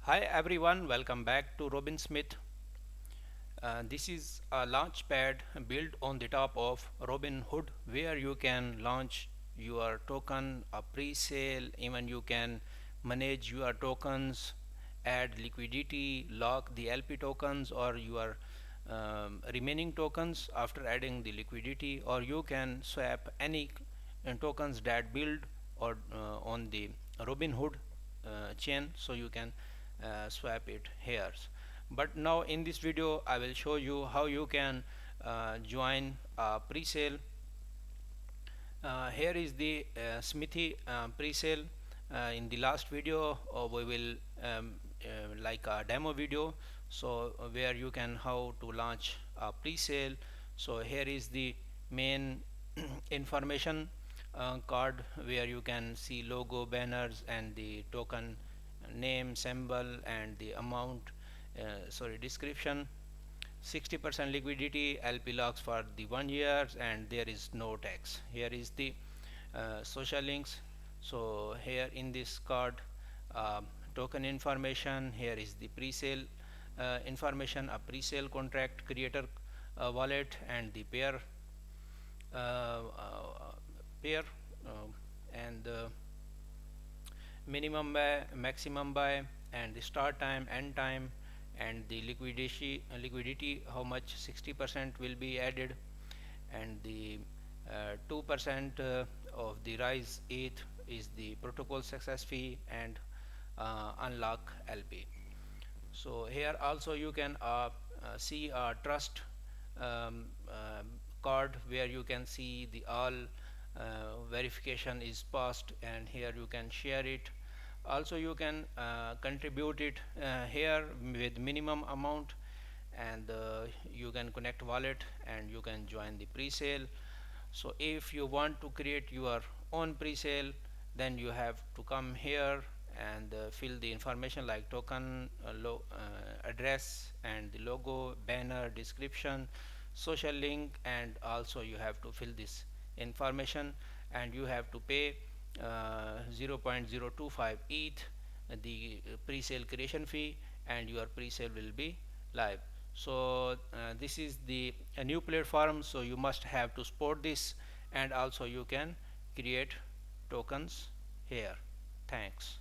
Hi everyone, welcome back to RobinSmith. This is a launchpad built on the top of Robinhood where you can launch your token, a pre-sale, even you can manage your tokens, add liquidity, lock the LP tokens or your remaining tokens after adding the liquidity, or you can swap any tokens that build or on the Robinhood chain, so you can swap it here. But now in this video I will show you how you can join a pre-sale. Here is the SMITHY pre-sale. In the last video we will like a demo video, so where you can how to launch a pre-sale. So here is the main information card where you can see logo, banners and the token name, symbol and the amount, description. 60% liquidity, LP locks for the 1 year and there is no tax. Here is the social links. So here in this card, token information, here is the pre-sale information, a pre-sale contract creator wallet and the pair and minimum buy, maximum buy and the start time, end time and the liquidity how much 60% will be added, and the 2% of the rise ETH is the protocol success fee and unlock LP. So here also you can see a trust card where you can see the all verification is passed, and here you can share it. Also you can contribute it here with minimum amount, and you can connect wallet and you can join the pre-sale. So if you want to create your own pre-sale, then you have to come here and fill the information like token address and the logo, banner, description, social link, and also you have to fill this information and you have to pay 0.025 ETH the pre-sale creation fee, and your pre-sale will be live. So this is the a new platform, so you must have to support this, and also you can create tokens here. Thanks.